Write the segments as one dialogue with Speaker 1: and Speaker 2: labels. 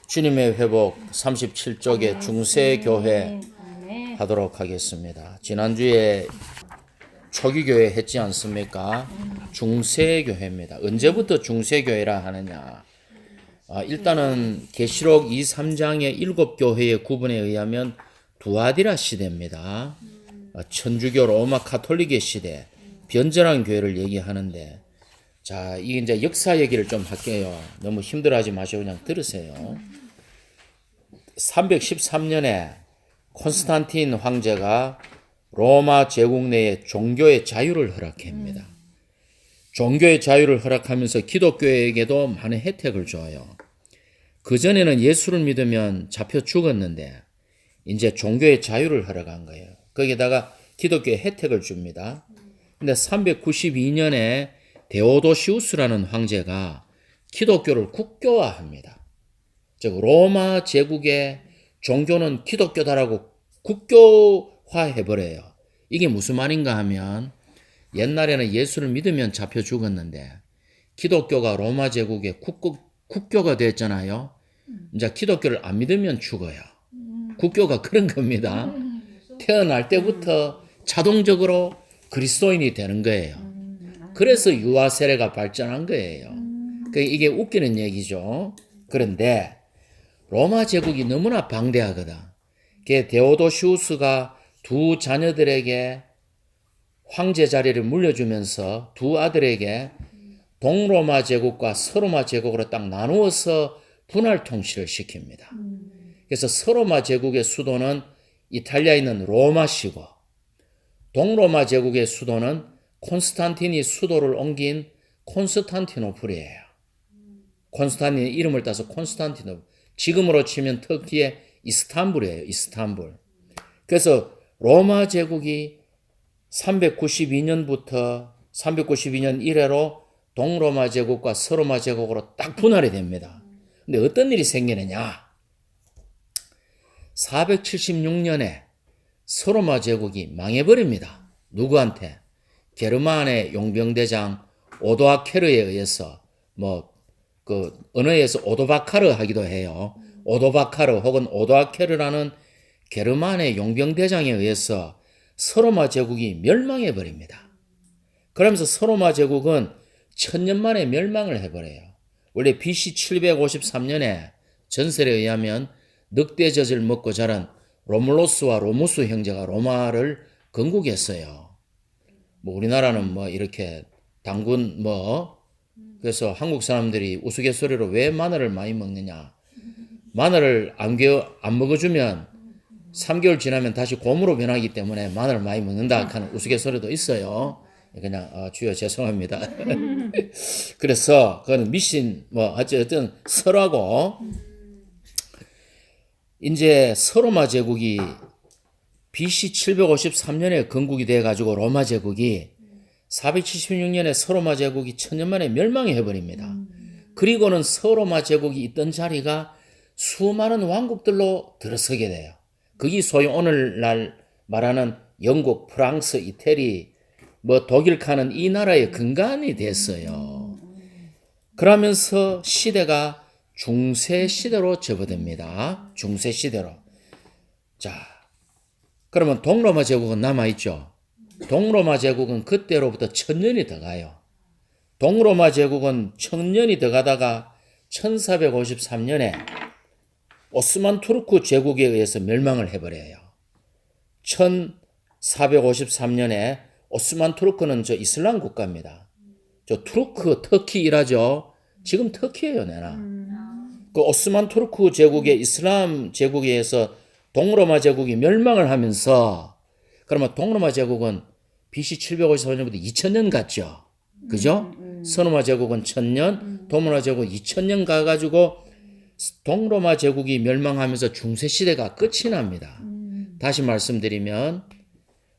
Speaker 1: 주님의 회복 37쪽의 중세교회
Speaker 2: 아멘.
Speaker 1: 하도록 하겠습니다. 지난주에 초기교회 했지 않습니까? 중세교회입니다. 언제부터 중세교회라 하느냐? 일단은 계시록 2, 3장의 7교회의 구분에 의하면 두아디라 시대입니다. 천주교 로마 가톨릭의 시대, 변절한 교회를 얘기하는데, 자, 이게 이제 역사 얘기를 좀 할게요. 너무 힘들어하지 마시고 그냥 들으세요. 313년에 콘스탄틴 황제가 로마 제국 내에 종교의 자유를 허락합니다. 종교의 자유를 허락하면서 기독교에게도 많은 혜택을 줘요. 그전에는 예수를 믿으면 잡혀 죽었는데 이제 종교의 자유를 허락한 거예요. 거기다가 기독교의 혜택을 줍니다. 근데 392년에 데오도시우스라는 황제가 기독교를 국교화합니다. 즉 로마 제국의 종교는 기독교다라고 국교화해버려요. 이게 무슨 말인가 하면 옛날에는 예수를 믿으면 잡혀 죽었는데 기독교가 로마 제국의 국교가 됐잖아요. 이제 기독교를 안 믿으면 죽어요. 국교가 그런 겁니다. 태어날 때부터 자동적으로 그리스도인이 되는 거예요. 그래서 유아 세례가 발전한 거예요. 이게 웃기는 얘기죠. 그런데 로마 제국이 너무나 방대하거든. 데오도시우스가 두 자녀들에게 황제 자리를 물려주면서 두 아들에게 동로마 제국과 서로마 제국으로 딱 나누어서 분할 통치를 시킵니다. 그래서 서로마 제국의 수도는 이탈리아에 있는 로마시고 동로마 제국의 수도는 콘스탄틴이 수도를 옮긴 콘스탄티노플이에요. 콘스탄틴의 이름을 따서 콘스탄티노플. 지금으로 치면 터키의 이스탄불이에요. 이스탄불. 그래서 로마 제국이 392년부터 392년 이래로 동로마 제국과 서로마 제국으로 딱 분할이 됩니다. 근데 어떤 일이 생기느냐? 476년에 서로마 제국이 망해버립니다. 누구한테? 게르만의 용병대장 오도아케르에 의해서 언어에서 오도바카르 하기도 해요. 오도바카르 혹은 오도아케르라는 게르만의 용병대장에 의해서 서로마 제국이 멸망해 버립니다. 그러면서 서로마 제국은 1000년 만에 멸망을 해버려요. 원래 BC 753년에 전설에 의하면 늑대젖을 먹고 자란 로물로스와 로무스 형제가 로마를 건국했어요. 우리나라는 이렇게 당군 그래서 한국 사람들이 우스갯소리로 왜 마늘을 많이 먹느냐? 마늘을 안 먹어주면 3개월 지나면 다시 곰으로 변하기 때문에 마늘을 많이 먹는다 하는 우스갯소리도 있어요. 그냥 주여 죄송합니다. 그래서 그건 미신 어쨌든 설하고 이제 서로마 제국이 BC 753년에 건국이 돼 가지고 로마 제국이 476년에 서로마 제국이 1000년 만에 멸망해 버립니다. 그리고는 서로마 제국이 있던 자리가 수많은 왕국들로 들어서게 돼요. 그게 소위 오늘날 말하는 영국, 프랑스, 이태리, 독일 가는 이 나라의 근간이 됐어요. 그러면서 시대가 중세 시대로 접어듭니다. 중세 시대로. 자, 그러면 동로마 제국은 남아있죠. 동로마 제국은 그때로부터 1000년이 더 가요. 동로마 제국은 1000년이 더 가다가 1453년에 오스만 투르크 제국에 의해서 멸망을 해버려요. 1453년에 오스만 투르크는 저 이슬람 국가입니다. 저 터키이라죠. 지금 터키예요, 내나. 그 오스만 투르크 제국의 이슬람 제국에 의해서 동로마 제국이 멸망을 하면서 그러면 동로마 제국은 BC 754년부터 2000년 갔죠. 그죠? 서로마 제국은 1000년, 동로마 제국은 2000년 가가지고 동로마 제국이 멸망하면서 중세시대가 끝이 납니다. 다시 말씀드리면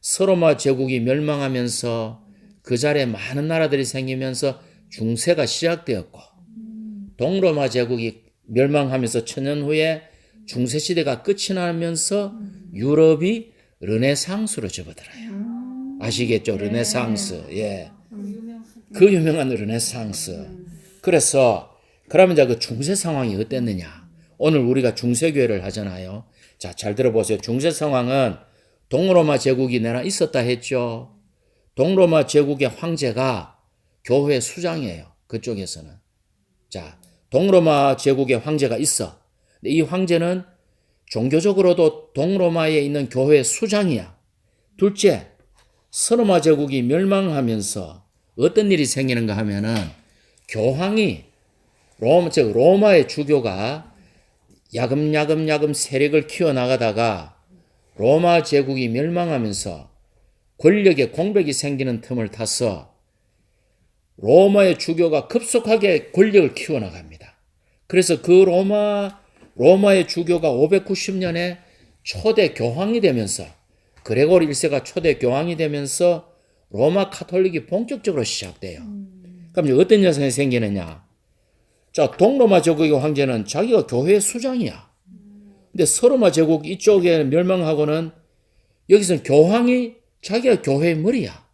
Speaker 1: 서로마 제국이 멸망하면서 그 자리에 많은 나라들이 생기면서 중세가 시작되었고 동로마 제국이 멸망하면서 1000년 후에 중세시대가 끝이 나면서 유럽이 르네상스로 접어들어요. 아시겠죠? 르네상스. 예. 그 유명한 르네상스. 그래서 그러면 이제 그 중세 상황이 어땠느냐? 오늘 우리가 중세교회를 하잖아요. 자, 잘 들어보세요. 중세 상황은 동로마 제국이 내나 있었다 했죠. 동로마 제국의 황제가 교회 수장이에요. 그쪽에서는. 자, 동로마 제국의 황제가 있어. 근데 이 황제는 종교적으로도 동로마에 있는 교회 수장이야. 둘째, 서로마 제국이 멸망하면서 어떤 일이 생기는가 하면은 교황이 즉 로마의 주교가 야금야금 세력을 키워나가다가 로마 제국이 멸망하면서 권력의 공백이 생기는 틈을 타서 로마의 주교가 급속하게 권력을 키워나갑니다. 그래서 그 로마의 주교가 590년에 초대 교황이 되면서 그레고리 1세가 초대 교황이 되면서 로마 카톨릭이 본격적으로 시작돼요. 그럼 어떤 현상이 생기느냐? 자, 동로마 제국의 황제는 자기가 교회 수장이야. 근데 서로마 제국 이쪽에 멸망하고는 여기서는 교황이 자기가 교회의 머리야.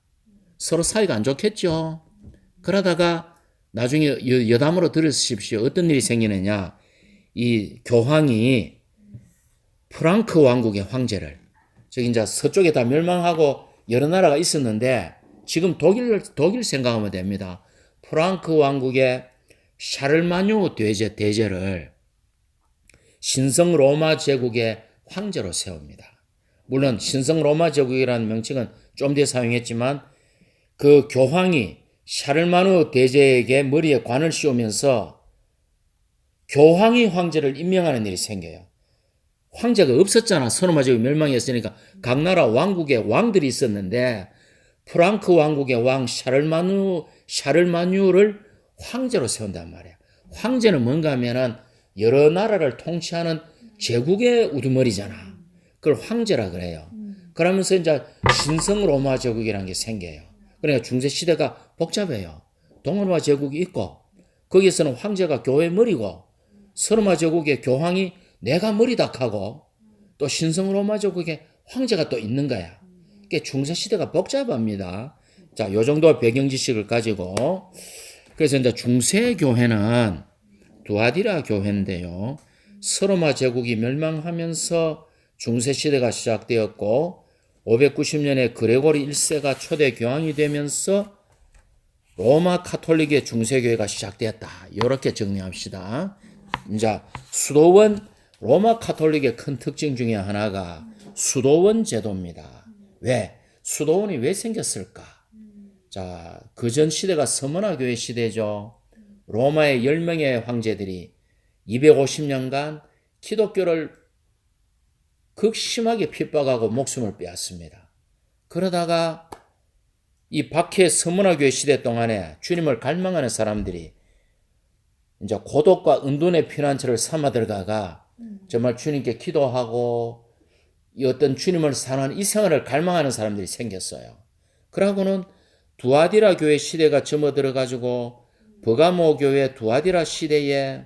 Speaker 1: 서로 사이가 안 좋겠죠. 그러다가 나중에 여담으로 들으십시오. 어떤 일이 생기느냐. 이 교황이 프랑크 왕국의 황제를, 저기 이제 서쪽에 다 멸망하고 여러 나라가 있었는데 지금 독일 생각하면 됩니다. 프랑크 왕국의 샤를마뉴 대제를 신성 로마 제국의 황제로 세웁니다. 물론 신성 로마 제국이라는 명칭은 좀 뒤에 사용했지만 그 교황이 샤를마누 대제에게 머리에 관을 씌우면서 교황이 황제를 임명하는 일이 생겨요. 황제가 없었잖아. 서로마 제국이 멸망했으니까 각 나라 왕국에 왕들이 있었는데 프랑크 왕국의 왕 샤를마뉴를 황제로 세운단 말이야. 황제는 뭔가 하면은 여러 나라를 통치하는 제국의 우두머리잖아. 그걸 황제라 그래요. 그러면서 이제 신성 로마 제국이라는 게 생겨요. 그러니까 중세 시대가 복잡해요. 동로마 제국이 있고 거기에서는 황제가 교회 머리고 서로마 제국의 교황이 내가 머리다 하고 또 신성 로마 제국의 황제가 또 있는 거야. 그게 중세 시대가 복잡합니다. 자, 요 정도 배경 지식을 가지고 그래서 이제 중세 교회는 두아디라 교회인데요. 서로마 제국이 멸망하면서 중세 시대가 시작되었고 590년에 그레고리 1세가 초대 교황이 되면서 로마 카톨릭의 중세교회가 시작되었다. 이렇게 정리합시다. 이제 수도원 로마 카톨릭의 큰 특징 중에 하나가 수도원 제도입니다. 왜? 수도원이 왜 생겼을까? 자, 그전 시대가 서머나 교회 시대죠. 로마의 10명의 황제들이 250년간 기독교를 극심하게 핍박하고 목숨을 빼앗습니다. 그러다가 이 박해 서머나 교회 시대 동안에 주님을 갈망하는 사람들이 이제 고독과 은둔의 피난처를 삼아 들어가가 정말 주님께 기도하고 이 어떤 주님을 사랑하는 이 생활을 갈망하는 사람들이 생겼어요. 그러고는 두아디라 교회 시대가 접어들어 가지고 버가모 교회 두아디라 시대에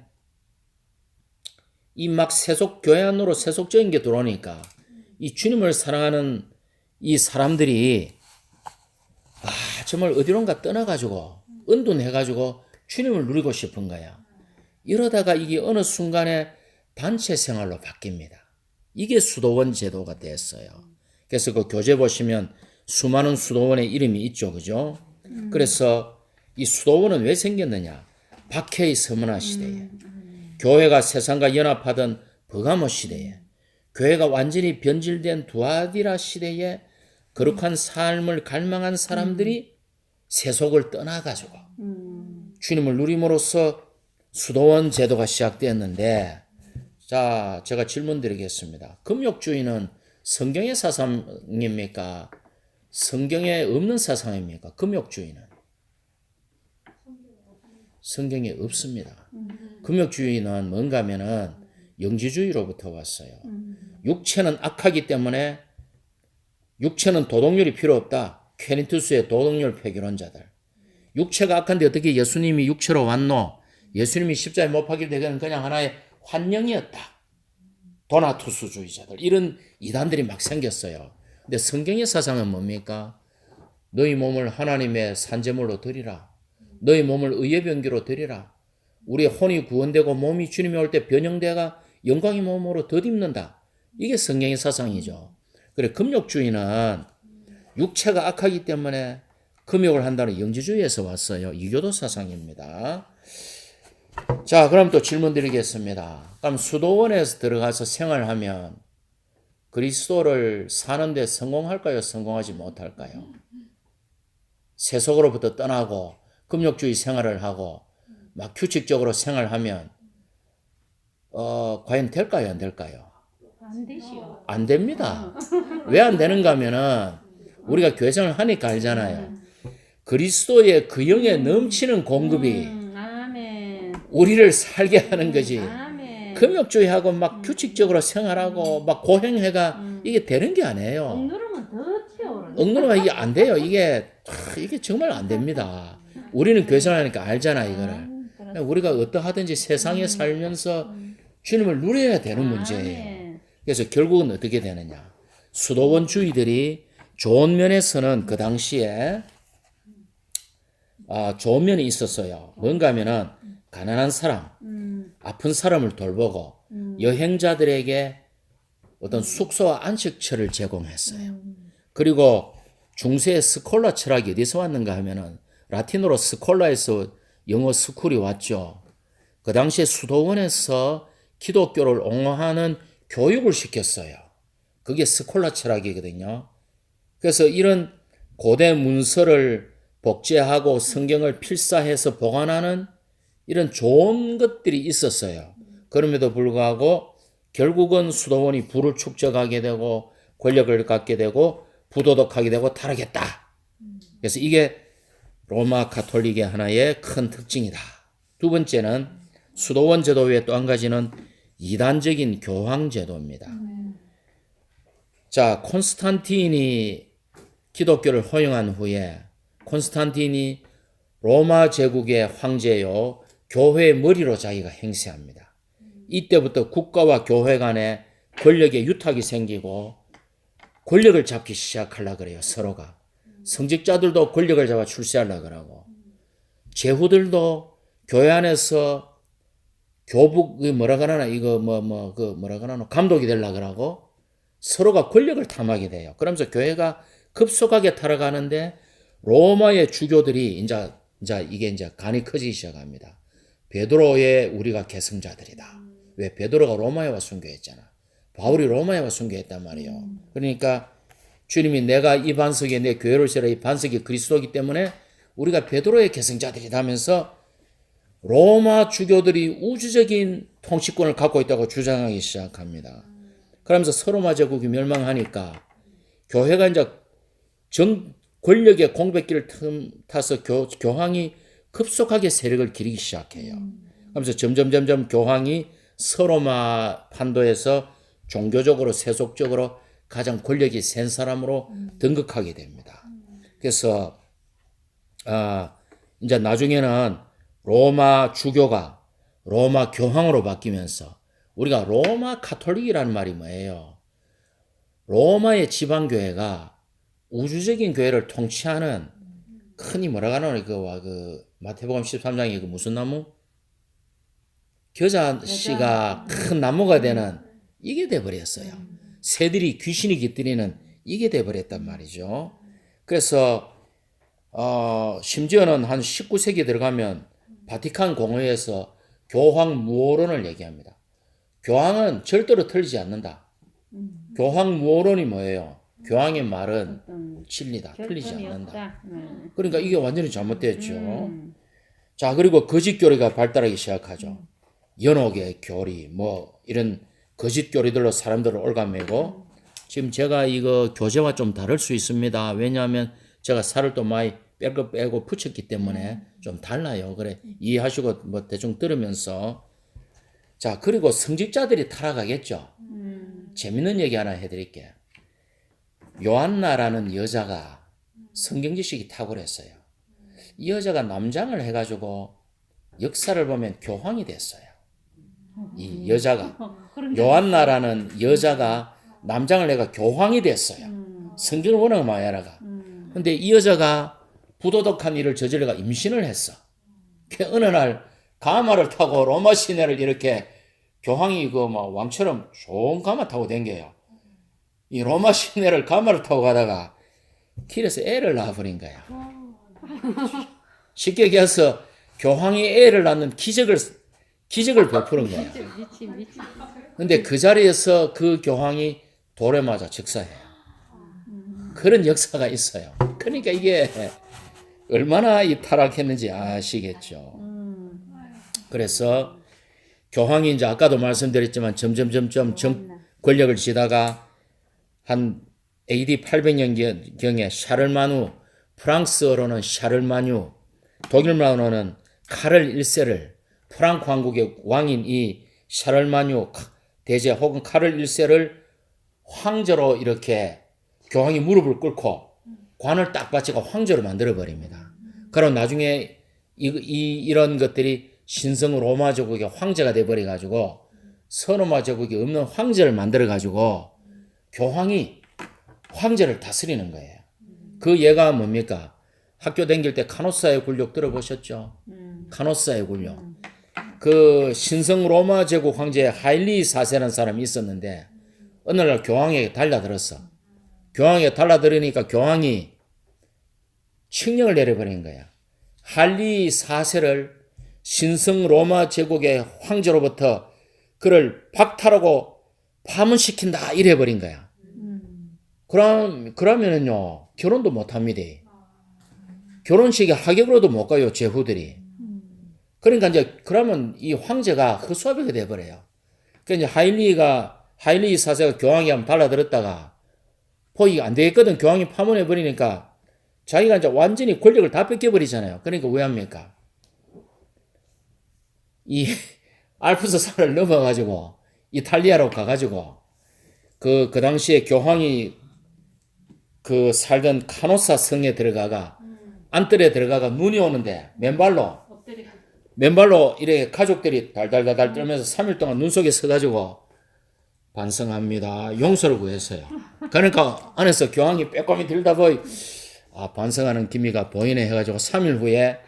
Speaker 1: 이 막 세속 교회 안으로 세속적인 게 들어오니까 이 주님을 사랑하는 이 사람들이 정말 어디론가 떠나가지고 은둔해가지고 주님을 누리고 싶은 거야. 이러다가 이게 어느 순간에 단체 생활로 바뀝니다. 이게 수도원 제도가 됐어요. 그래서 그 교재 보시면 수많은 수도원의 이름이 있죠. 그죠? 그래서 이 수도원은 왜 생겼느냐? 박해의 서머나 시대에, 교회가 세상과 연합하던 버가모 시대에, 교회가 완전히 변질된 두아디라 시대에 거룩한 삶을 갈망한 사람들이 세속을 떠나가지고 주님을 누림으로써 수도원 제도가 시작되었는데, 자, 제가 질문 드리겠습니다. 금욕주의는 성경의 사상입니까? 성경에 없는 사상입니까? 금욕주의는 성경에 없습니다. 금욕주의는 뭔가 하면은 영지주의로부터 왔어요. 육체는 악하기 때문에 육체는 도덕률이 필요 없다. 퀘린투스의 도덕률 폐교론자들. 육체가 악한데 어떻게 예수님이 육체로 왔노? 예수님이 십자가에 못 박힐 때 그냥 하나의 환영이었다. 도나투스주의자들. 이런 이단들이 막 생겼어요. 근데 성경의 사상은 뭡니까? 너희 몸을 하나님의 산제물로 드리라. 너희 몸을 의의 병기로 드리라. 우리의 혼이 구원되고 몸이 주님이 올 때 변형되가 영광의 몸으로 덧입는다. 이게 성경의 사상이죠. 그래 금욕주의는 육체가 악하기 때문에 금욕을 한다는 영지주의에서 왔어요. 이교도 사상입니다. 자, 그럼 또 질문 드리겠습니다. 그럼 수도원에서 들어가서 생활하면 그리스도를 사는데 성공할까요? 성공하지 못할까요? 세속으로부터 떠나고 금욕주의 생활을 하고 막 규칙적으로 생활하면 과연 될까요? 안 될까요?
Speaker 2: 안 되시오.
Speaker 1: 안 됩니다. 왜 안 되는가 하면은 우리가 교회 생활을 하니까 알잖아요. 그리스도의 그 영에 넘치는 공급이
Speaker 2: 아멘.
Speaker 1: 우리를 살게 하는 거지.
Speaker 2: 아멘.
Speaker 1: 금욕주의하고 막 규칙적으로 생활하고 막 고행해가 이게 되는 게 아니에요.
Speaker 2: 억누르면 더 튀어오르네.
Speaker 1: 억누르면 이게 안 돼요. 이게 정말 안 됩니다. 우리는 교회 생활하니까 알잖아 이거를. 우리가 어떠하든지 세상에 살면서 주님을 누려야 되는 문제예요.
Speaker 2: 아멘.
Speaker 1: 그래서 결국은 어떻게 되느냐. 수도원주의들이 좋은 면에서는 그 당시에 좋은 면이 있었어요. 뭔가 하면은 가난한 사람, 아픈 사람을 돌보고 여행자들에게 어떤 숙소와 안식처를 제공했어요. 그리고 중세의 스콜라 철학이 어디서 왔는가 하면은 라틴어로 스콜라에서 영어 스쿨이 왔죠. 그 당시에 수도원에서 기독교를 옹호하는 교육을 시켰어요. 그게 스콜라 철학이거든요. 그래서 이런 고대 문서를 복제하고 성경을 필사해서 보관하는 이런 좋은 것들이 있었어요. 그럼에도 불구하고 결국은 수도원이 부를 축적하게 되고 권력을 갖게 되고 부도덕하게 되고 타락했다. 그래서 이게 로마 가톨릭의 하나의 큰 특징이다. 두 번째는 수도원 제도 외에 또 한 가지는 이단적인 교황 제도입니다. 자, 콘스탄틴이 기독교를 허용한 후에 콘스탄틴이 로마 제국의 황제요 교회의 머리로 자기가 행세합니다. 이때부터 국가와 교회 간에 권력의 유탁이 생기고 권력을 잡기 시작하려고 그래요. 서로가. 성직자들도 권력을 잡아 출세하려고 그러고 제후들도 교회 안에서 교북 뭐라 그러나 이거 뭐라 그러나 감독이 되려고 그러고 서로가 권력을 탐하게 돼요. 그러면서 교회가 급속하게 타락하는데 로마의 주교들이 이게 이제 간이 커지기 시작합니다. 베드로의 우리가 계승자들이다. 왜? 베드로가 로마에 와 순교했잖아. 바울이 로마에 와 순교했단 말이에요. 그러니까 주님이 내가 이 반석에 내 교회를 세라 이 반석이 그리스도이기 때문에 우리가 베드로의 계승자들이다 하면서 로마 주교들이 우주적인 통치권을 갖고 있다고 주장하기 시작합니다. 그러면서 서로마 제국이 멸망하니까 교회가 이제 권력의 공백기를 타서 교황이 급속하게 세력을 기리기 시작해요. 그러면서 점점 교황이 서로마 판도에서 종교적으로 세속적으로 가장 권력이 센 사람으로 등극하게 됩니다. 그래서 이제 나중에는 로마 주교가 로마 교황으로 바뀌면서 우리가 로마 가톨릭이라는 말이 뭐예요? 로마의 지방교회가 우주적인 교회를 통치하는 흔히 뭐라고 하나 그 마태복음 13장에 그 무슨 나무? 겨자씨가 큰 나무가 되는 이게 돼버렸어요. 새들이 귀신이 깃들이는 이게 돼버렸단 말이죠. 그래서 심지어는 한 19세기 들어가면 바티칸 공회에서 교황 무오론을 얘기합니다. 교황은 절대로 틀리지 않는다. 교황 무오론이 뭐예요? 교황의 말은 진리다. 틀리지 않는다. 그러니까 이게 완전히 잘못됐죠. 자, 그리고 거짓 교리가 발달하기 시작하죠. 연옥의 교리, 이런 거짓 교리들로 사람들을 올가매고 지금 제가 이거 교재와 좀 다를 수 있습니다. 왜냐하면 제가 살을 또 많이 빼고 붙였기 때문에 좀 달라요. 그래 이해하시고 대충 들으면서 자 그리고 성직자들이 타락하겠죠. 재밌는 얘기 하나 해드릴게요. 요한나라는 여자가 성경 지식이 탁월했어요. 이 여자가 남장을 해가지고 역사를 보면 교황이 됐어요. 이 여자가 요한나라는 여자가 남장을 해가 교황이 됐어요. 성경을 워낙 많이 알아가. 근데 이 여자가 부도덕한 일을 저질러가 임신을 했어. 어느 날 가마를 타고 로마 시내를 이렇게 교황이 그 뭐 왕처럼 좋은 가마 타고 댕겨요. 이 로마 시내를 가마를 타고 가다가 길에서 애를 낳아버린 거야. 쉽게 얘기해서 교황이 애를 낳는 기적을 베푸는 거야.
Speaker 2: 미친.
Speaker 1: 근데 그 자리에서 그 교황이 돌에 맞아 즉사해요. 그런 역사가 있어요. 그러니까 이게 얼마나 이 타락했는지 아시겠죠. 그래서 교황이 이제 아까도 말씀드렸지만 점점 권력을 쥐다가 한 AD 800년경에 샤를마누, 프랑스어로는 샤를마뉴, 독일말로는 카를 1세를 프랑크 왕국의 왕인 이 샤를마뉴 대제 혹은 카를 1세를 황제로 이렇게 교황이 무릎을 꿇고 관을 딱 바치고 황제로 만들어 버립니다. 그럼 나중에 이런 것들이 신성 로마 제국의 황제가 돼 버려 가지고 서로마 제국이 없는 황제를 만들어 가지고 교황이 황제를 다스리는 거예요. 그 예가 뭡니까? 학교 다닐 때 카노사의 굴욕 들어보셨죠? 카노사의 굴욕. 그 신성 로마 제국 황제 하일리 4세라는 사람이 있었는데 어느 날 교황에게 달라들었어. 교황에게 달라들으니까 교황이 칙령을 내려버린 거야. 하일리 4세를 신성 로마 제국의 황제로부터 그를 박탈하고 파문시킨다 이래버린 거야. 그러면은요 결혼도 못합니다. 결혼식에 하객으로도 못 가요 제후들이. 그러니까 이제 그러면 이 황제가 허수아비가 돼버려요. 그러니까 이제 하일리 4세가 교황이 한번 달라들었다가 포기 안 되겠거든. 교황이 파문해 버리니까 자기가 이제 완전히 권력을 다 뺏겨버리잖아요. 그러니까 왜 합니까? 이 알프스 산을 넘어가지고 이탈리아로 가가지고 그 당시에 교황이 그 살던 카노사 성에 들어가가 안뜰에 들어가가 눈이 오는데 맨발로 이렇게 가족들이 달달달달 떨면서 3일 동안 눈 속에 서가지고 반성합니다. 용서를 구했어요. 그러니까 안에서 교황이 빼꼼히 들다 보이 반성하는 기미가 보이네 해가지고 3일 후에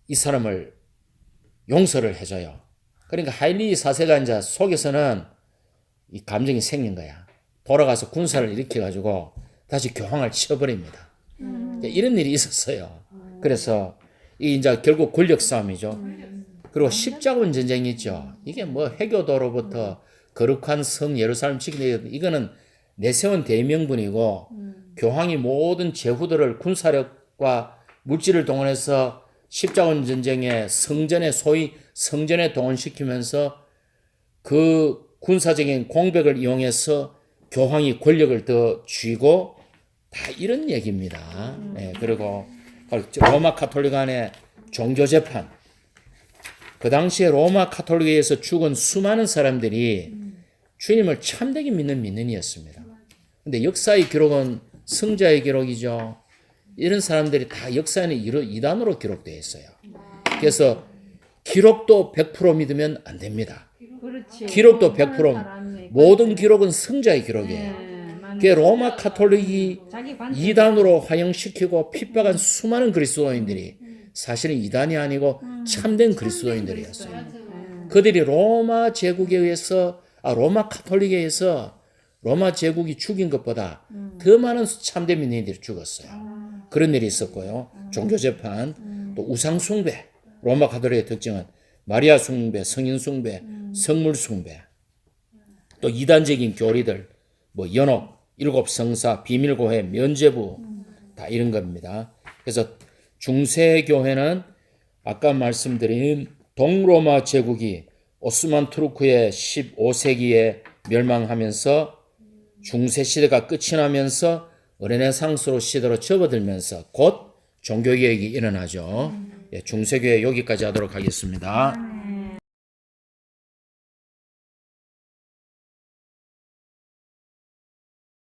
Speaker 1: 이 사람을 용서를 해줘요. 그러니까 하일리 4세가 이제 속에서는 이 감정이 생긴 거야. 돌아가서 군사를 일으켜가지고 다시 교황을 쳐버립니다. 이런 일이 있었어요. 그래서 이 이제 결국 권력 싸움이죠. 그리고 십자군 전쟁이 있죠. 이게 뭐 해교도로부터 거룩한 성 예루살렘 지키는 이거는 내세운 대명분이고 교황이 모든 제후들을 군사력과 물질을 동원해서 십자군 전쟁에 소위 성전에 동원시키면서 그 군사적인 공백을 이용해서 교황이 권력을 더 쥐고 다 이런 얘기입니다. 네, 그리고 로마 카톨릭 안에 종교 재판. 그 당시에 로마 카톨릭에서 죽은 수많은 사람들이 주님을 참되게 믿는 민원이었습니다. 근데 역사의 기록은 승자의 기록이죠. 이런 사람들이 다 역사에는 이단으로 기록되어 있어요. 그래서 기록도 100% 믿으면 안 됩니다.
Speaker 2: 그렇지.
Speaker 1: 기록도 100% 모든 기록은 승자의 기록이에요. 그 로마 카톨릭이 이단으로 화형시키고 pit박한 수많은 그리스도인들이 사실은 이단이 아니고 참된 그리스도인들이었어요. 그들이 로마 제국에 의해서 로마 카톨릭에 의해서 로마 제국이 죽인 것보다 더 많은 참된 민원인들이 죽었어요. 그런 일이 있었고요. 종교재판, 또 우상숭배. 로마 카톨릭의 특징은 마리아 숭배, 성인 숭배, 성물 숭배. 또 이단적인 교리들, 뭐 연옥, 일곱 성사, 비밀교회, 면죄부 다 이런 겁니다. 그래서 중세교회는 아까 말씀드린 동로마 제국이 오스만 투르크의 15세기에 멸망하면서 중세시대가 끝이 나면서 르네상스로 시대로 접어들면서 곧 종교개혁이 일어나죠. 예, 중세교회 여기까지 하도록 하겠습니다.